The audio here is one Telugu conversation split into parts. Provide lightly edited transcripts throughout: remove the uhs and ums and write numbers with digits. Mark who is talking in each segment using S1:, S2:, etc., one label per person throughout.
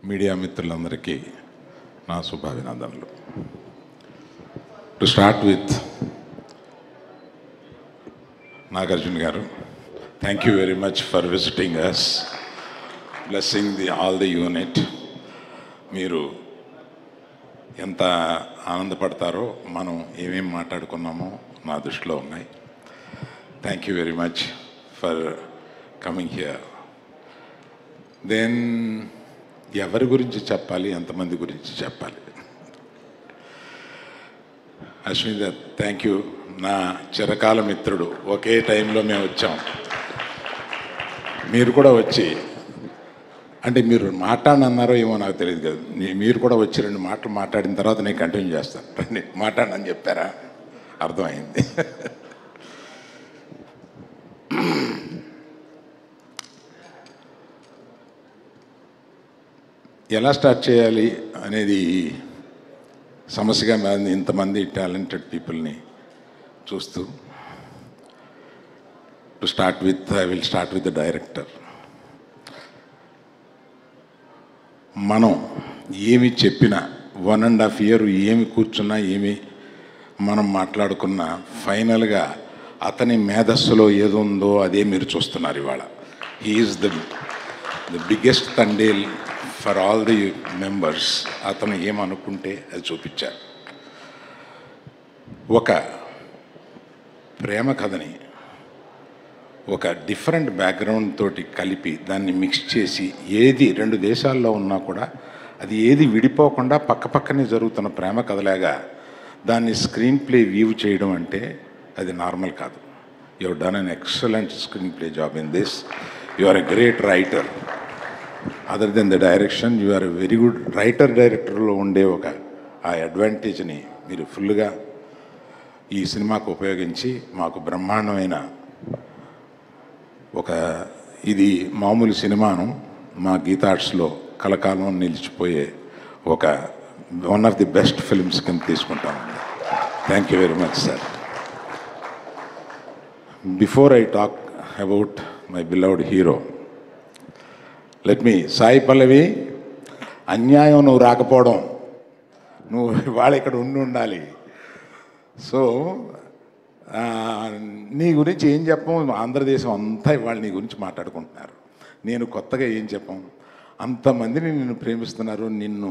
S1: మీడియా మిత్రులందరికీ నా శుభాభినందనలు. టు స్టార్ట్ విత్ నాగార్జున గారు, thank you very much for visiting us, blessing all the unit. మీరు ఎంత ఆనందపడతారో మనం ఏమేమి మాట్లాడుకున్నామో నా దృష్టిలో ఉన్నాయి. Thank you very much for coming here. Then ఎవరి గురించి చెప్పాలి, ఎంతమంది గురించి చెప్పాలి? Ashwini, thank you. నా చిరకాల మిత్రుడు, ఒకే టైంలో మేము వచ్చాం. మీరు కూడా వచ్చి, అంటే మీరు మాట్లాడనన్నారో ఏమో నాకు తెలియదు కదా, మీరు కూడా వచ్చి 2 మాటలు మాట్లాడిన తర్వాత నేను కంటిన్యూ చేస్తాను. రండి మాట్లాడనని చెప్పారా? అర్థమైంది. ఎలా స్టార్ట్ చేయాలి అనేది సమస్యగా మారింది ఇంతమంది టాలెంటెడ్ పీపుల్ని చూస్తూ. To start with, I will start with the director. మనం ఏమి చెప్పినా 1.5 year ఏమి కూర్చున్నా, ఏమి మనం మాట్లాడుకున్నా, ఫైనల్గా అతని మేధస్సులో ఏదో ఉందో అదే మీరు చూస్తున్నారు ఇవాళ. He's the biggest Thandel for all the members. అతను ఏమనుకుంటే అది చూపించారు. ఒక ప్రేమ కథని ఒక డిఫరెంట్ బ్యాక్గ్రౌండ్ తోటి కలిపి దాన్ని మిక్స్ చేసి, ఏది 2 దేశాల్లో ఉన్నా కూడా అది ఏది విడిపోకుండా పక్కపక్కనే జరుగుతున్న ప్రేమ కథలాగా దాన్ని స్క్రీన్ ప్లే వ్యూ చేయడం అంటే అది నార్మల్ కాదు. You have done an excellent screen play job in this. You are a great writer. Other than the direction, you are a very good writer. డైరెక్టర్లో ఉండే ఆ అడ్వాంటేజ్ని మీరు ఫుల్గా ఈ సినిమాకు ఉపయోగించి మాకు బ్రహ్మాండమైన ఇది మామూలు సినిమాను మా గీతా ఆర్ట్స్లో కలకాలం నిలిచిపోయే one of the best films కింద తీసుకుంటాను. Thank you very much sir. Before I talk about my beloved hero, let me, Sai Pallavi, అన్యాయం నువ్వు రాకపోవడం, నువ్వు ఇవాళ ఇక్కడ ఉండాలి. సో నీ గురించి ఏం చెప్పం, ఆంధ్రదేశం అంతా ఇవాళ నీ గురించి మాట్లాడుకుంటున్నారు. నేను కొత్తగా ఏం చెప్పం, అంతమందిని నిన్ను ప్రేమిస్తున్నారు, నిన్ను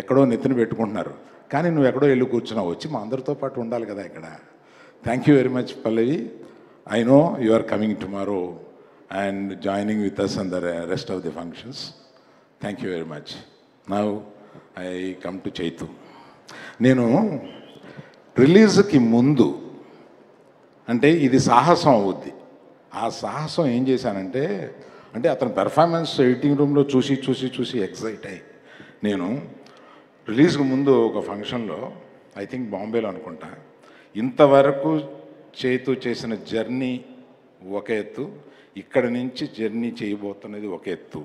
S1: ఎక్కడో నెత్తిన పెట్టుకుంటున్నారు, కానీ నువ్వు ఎక్కడో వెళ్ళి కూర్చున్నావు. వచ్చి మా అందరితో పాటు ఉండాలి కదా ఇక్కడ. Thank you very much Pallavi. I know you are coming tomorrow and joining with us on the rest of the functions. Thank you very much. Now I come to Chaitu. నేను రిలీజ్కి ముందు, అంటే ఇది సాహసం అవుద్ది, ఆ సాహసం ఏం చేశానంటే, అంటే అతని పెర్ఫార్మెన్స్ ఎడిటింగ్ రూమ్లో చూసి ఎక్సైట్ అయ్యి, నేను రిలీజ్కి ముందు ఒక ఫంక్షన్లో, ఐ థింక్ బాంబేలో అనుకుంటా, ఇంతవరకు చైతు చేసిన జర్నీ ఒక ఎత్తు, ఇక్కడ నుంచి జర్నీ చేయబోతున్నది ఒక ఎత్తు,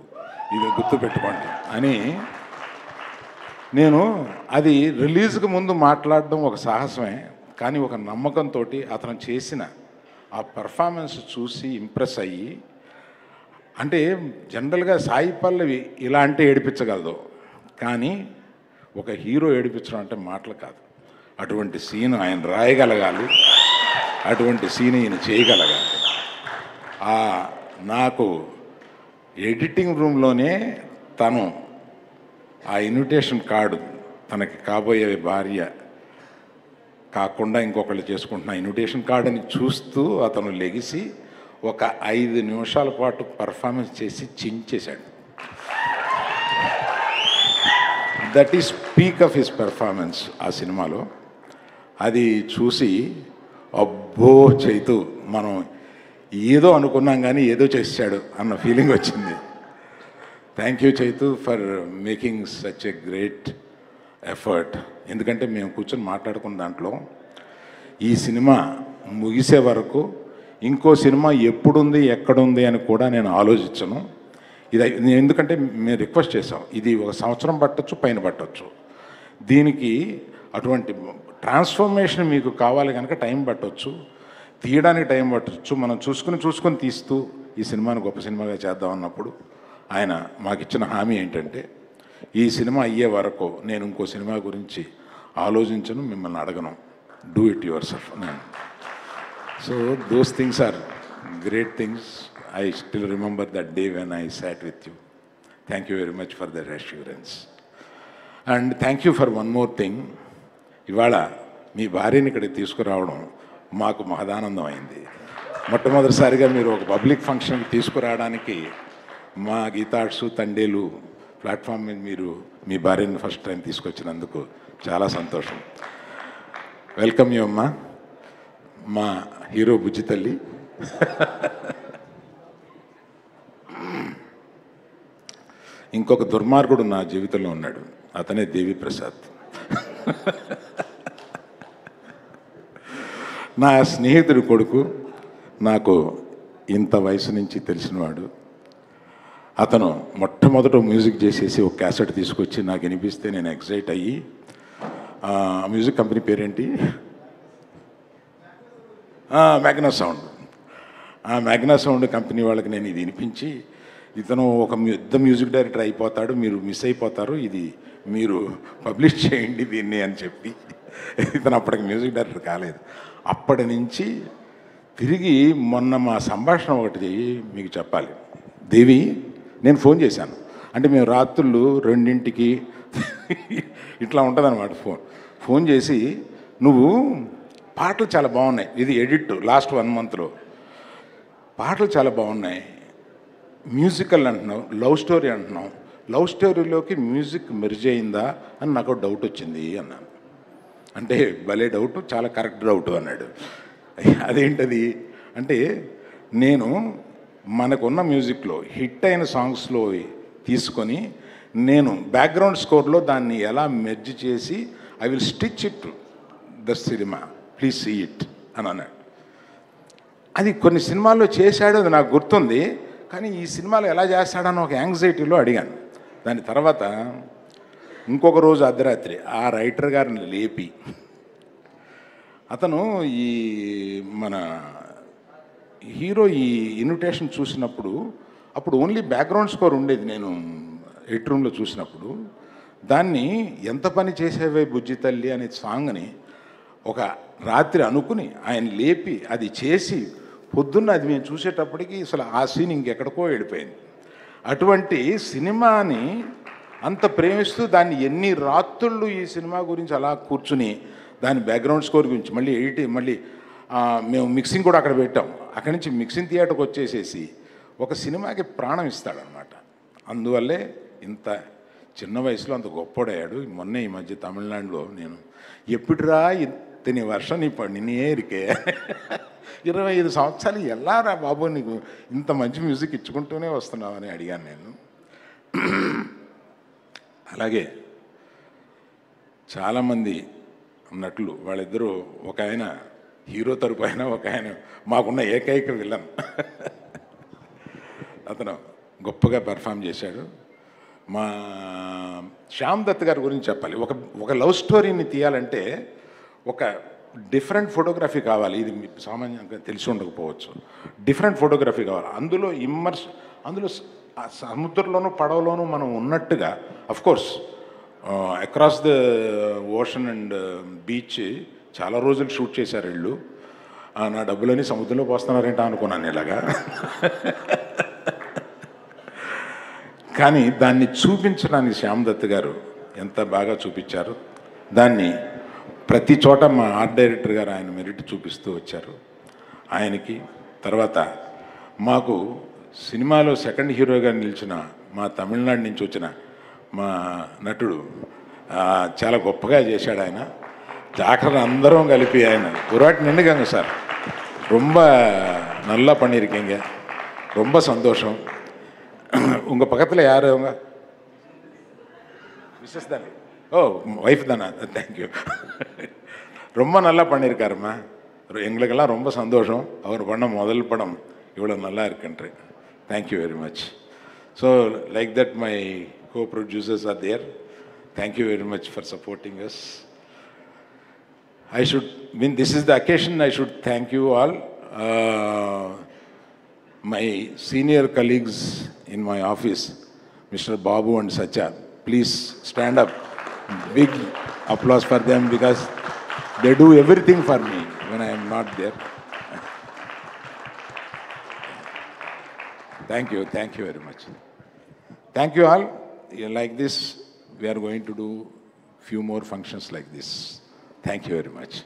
S1: ఇది గుర్తుపెట్టుకోండి అని నేను, అది రిలీజ్కి ముందు మాట్లాడడం ఒక సాహసమే, కానీ ఒక నమ్మకంతో అతను చేసిన ఆ పెర్ఫార్మెన్స్ చూసి ఇంప్రెస్ అయ్యి, అంటే జనరల్గా సాయి పల్లవి ఇలా అంటే ఏడిపించగలదు, కానీ ఒక హీరో ఏడిపించడం అంటే మాటలు కాదు. అటువంటి సీన్ ఆయన రాయగలగాలి, అటువంటి సీన్ ఈయన చేయగలగాలి. నాకు ఎడిటింగ్ రూమ్లోనే తను ఆ ఇన్విటేషన్ కార్డు, తనకి కాబోయే భార్య కాకుండా ఇంకొకళ్ళు చేసుకుంటున్న ఇన్విటేషన్ కార్డుని చూస్తూ అతను లెగిసి ఒక 5 నిమిషాల పాటు పర్ఫార్మెన్స్ చేసి చించేశాడు. That is peak of his performance ఆ సినిమాలో. అది చూసి అబ్బో చైతు, మనం ఏదో అనుకున్నాం కానీ ఏదో చేశాడు అన్న ఫీలింగ్ వచ్చింది. Thank you Chaitu for making such a great effort. ఎందుకంటే మేము కూర్చొని మాట్లాడుకున్న దాంట్లో ఈ సినిమా ముగిసే వరకు ఇంకో సినిమా ఎప్పుడుంది ఎక్కడుంది అని కూడా నేను ఆలోచించను. ఎందుకంటే మేము రిక్వెస్ట్ చేసాం, ఇది 1 సంవత్సరం పట్టచ్చు, పైన పట్టచ్చు. దీనికి అటువంటి ట్రాన్స్ఫర్మేషన్ మీకు కావాలి కనుక టైం పట్టవచ్చు, తీయడానికి టైం పట్టచ్చు. మనం చూసుకొని తీస్తూ ఈ సినిమాను గొప్ప సినిమాగా చేద్దాం అన్నప్పుడు ఆయన మాకిచ్చిన హామీ ఏంటంటే, ఈ సినిమా అయ్యే వరకు నేను ఇంకో సినిమా గురించి ఆలోచించను, మిమ్మల్ని అడగను. Do it yourself. So those things are great things. I still remember that day when I sat with you. Thank you very much for that assurance. And thank you for one more thing. ఇవాళ మీ భార్యని ఇక్కడికి తీసుకురావడం మాకు మహదానందం అయింది. మొట్టమొదటిసారిగా మీరు ఒక పబ్లిక్ ఫంక్షన్కి తీసుకురావడానికి మా గీతార్ట్స్ తండేలు ప్లాట్ఫామ్ మీద మీరు మీ భార్యని ఫస్ట్ టైం తీసుకొచ్చినందుకు చాలా సంతోషం. వెల్కమ్ యూ అమ్మా, మా హీరో బుజ్జి తల్లి. ఇంకొక దుర్మార్గుడు నా జీవితంలో ఉన్నాడు, అతనే దేవి ప్రసాద్. నా స్నేహితుడి కొడుకు, నాకు ఇంత వయసు నుంచి తెలిసినవాడు. అతను మొట్టమొదట మ్యూజిక్ చేసేసి ఒక క్యాసెట్ తీసుకొచ్చి నాకు వినిపిస్తే నేను ఎక్సైట్ అయ్యి, మ్యూజిక్ కంపెనీ పేరేంటి, మ్యాగ్నా సౌండ్. ఆ మ్యాగ్నా సౌండ్ కంపెనీ వాళ్ళకి నేను ఇది వినిపించి, ఇతను ఒక పెద్ద మ్యూజిక్ డైరెక్టర్ అయిపోతాడు, మీరు మిస్ అయిపోతారు, ఇది మీరు పబ్లిష్ చేయండి దీన్ని అని చెప్పి, ఇతను అప్పటికి మ్యూజిక్ డైరెక్టర్ కాలేదు. అప్పటి నుంచి తిరిగి మొన్న మా సంభాషణ ఒకటి మీకు చెప్పాలి. దేవి, నేను ఫోన్ చేశాను, అంటే మేము రాత్రులు 2ంటికి ఇట్లా ఉంటుందన్నమాట. ఫోన్ చేసి, నువ్వు పాటలు చాలా బాగున్నాయి, ఇది ఎడిట్ లాస్ట్ 1 మంత్లో, పాటలు చాలా బాగున్నాయి, మ్యూజికల్ అంటున్నావు, లవ్ స్టోరీ అంటున్నావు, లవ్ స్టోరీలోకి మ్యూజిక్ మెర్జ్ అయిందా అని నాకు డౌట్ వచ్చింది అన్నాను. అంటే భలే డౌట్, చాలా కరెక్ట్ డౌట్ అన్నాడు. అదేంటది అంటే, నేను మనకున్న మ్యూజిక్లో హిట్ అయిన సాంగ్స్లో తీసుకొని నేను బ్యాక్గ్రౌండ్ స్కోర్లో దాన్ని ఎలా మెర్జ్ చేసి I will stitch it the సినిమా, ప్లీజ్ సీ ఇట్ అని అన్నాడు. అది కొన్ని సినిమాల్లో చేశాడు, అది నాకు గుర్తుంది, కానీ ఈ సినిమాలో ఎలా చేస్తాడని ఒక యాంగ్జైటీలో అడిగాను. దాని తర్వాత ఇంకొక రోజు అర్ధరాత్రి ఆ రైటర్ గారిని లేపి, అతను ఈ మన హీరో ఈ ఇన్విటేషన్ చూసినప్పుడు, అప్పుడు ఓన్లీ బ్యాక్గ్రౌండ్ స్కోర్ ఉండేది, నేను ఎడిట్ రూమ్లో చూసినప్పుడు, దాన్ని ఎంత పని చేసేవే బుజ్జి తల్లి అనే సాంగ్ని ఒక రాత్రి అనుకుని ఆయన లేపి అది చేసి, పొద్దున్న అది మేము చూసేటప్పటికి అసలు ఆ సీన్ ఇంకెక్కడికో వెళ్ళిపోయింది. అటువంటి సినిమాని అంత ప్రేమిస్తూ దాన్ని ఎన్ని రాత్రుళ్ళు ఈ సినిమా గురించి అలా కూర్చుని దాని బ్యాక్గ్రౌండ్ స్కోర్ గురించి మళ్ళీ మళ్ళీ మేము మిక్సింగ్ కూడా అక్కడ పెట్టాం. అక్కడి నుంచి మిక్సింగ్ థియేటర్కి వచ్చేసేసి ఒక సినిమాకి ప్రాణం ఇస్తాడనమాట. అందువల్లే ఇంత చిన్న వయసులో అంత గొప్పడయ్యాడు. మొన్న ఈ మధ్య తమిళనాడులో నేను, ఎప్పుడురా ఇతని వర్షం నీ పడినే ఇరికే, 25 సంవత్సరాలు ఎలా రా బాబు నీకు ఇంత మంచి మ్యూజిక్ ఇచ్చుకుంటూనే వస్తున్నావు అని అడిగాను నేను. అలాగే చాలామంది నటులు, వాళ్ళిద్దరూ, ఒక ఆయన హీరో తరపు అయినా, ఒక ఆయన మాకున్న ఏకైక విలన్, అతను గొప్పగా పెర్ఫామ్ చేశాడు. మా శ్యామ్ దత్ గారి గురించి చెప్పాలి. ఒక లవ్ స్టోరీని తీయాలంటే ఒక డిఫరెంట్ ఫోటోగ్రఫీ కావాలి. ఇది సామాన్యంగా తెలిసి ఉండకపోవచ్చు. డిఫరెంట్ ఫోటోగ్రఫీ కావాలి. అందులో అందులో సముద్రంలోనూ పడవలోనూ మనం ఉన్నట్టుగా, of course across the ocean and beach చాలా రోజులు షూట్ చేశారు వీళ్ళు. నా డబ్బులని సముద్రంలో పోస్తున్నారేంటా అనుకున్నాను ఇలాగా. కానీ దాన్ని చూపించడానికి శ్యామ్ దత్ గారు ఎంత బాగా చూపించారు. దాన్ని ప్రతి చోట మా ఆర్ట్ డైరెక్టర్ గారు ఆయన మెరిట్ చూపిస్తూ వచ్చారు. ఆయనకి తర్వాత మాకు సినిమాలో సెకండ్ హీరోగా నిలిచిన మా తమిళనాడు నుంచి వచ్చిన మా నటుడు చాలా గొప్పగా చేశాడు. ఆయన జాగ్రత్త అందరం కలిపి ఆయన పురాటి నిండుగాங்க సార్, ரொம்ப நல்லா பண்ணியிருக்கீங்க, ரொம்ப சந்தோஷம். உங்கள் பக்கத்தில் யார் அவங்க? மிஸ்ஸஸ் தானே? ஓ, ஒய்ஃப் தானே? தேங்க்யூ. ரொம்ப நல்லா பண்ணியிருக்காருமா. எங்களுக்கெல்லாம் ரொம்ப சந்தோஷம். அவர் பண்ண முதல் படம் இவ்வளோ நல்லா இருக்குன்ட்டு. Thank you very much. So like that my co-producers are there. Thank you very much for supporting us. This is the occasion I should thank you all. My senior colleagues in my office, Mr. Babu and Sacha, Please stand up. Big applause for them because they do everything for me when I am not there. Thank you very much. Thank you all. Like this, we are going to do few more functions like this. Thank you very much.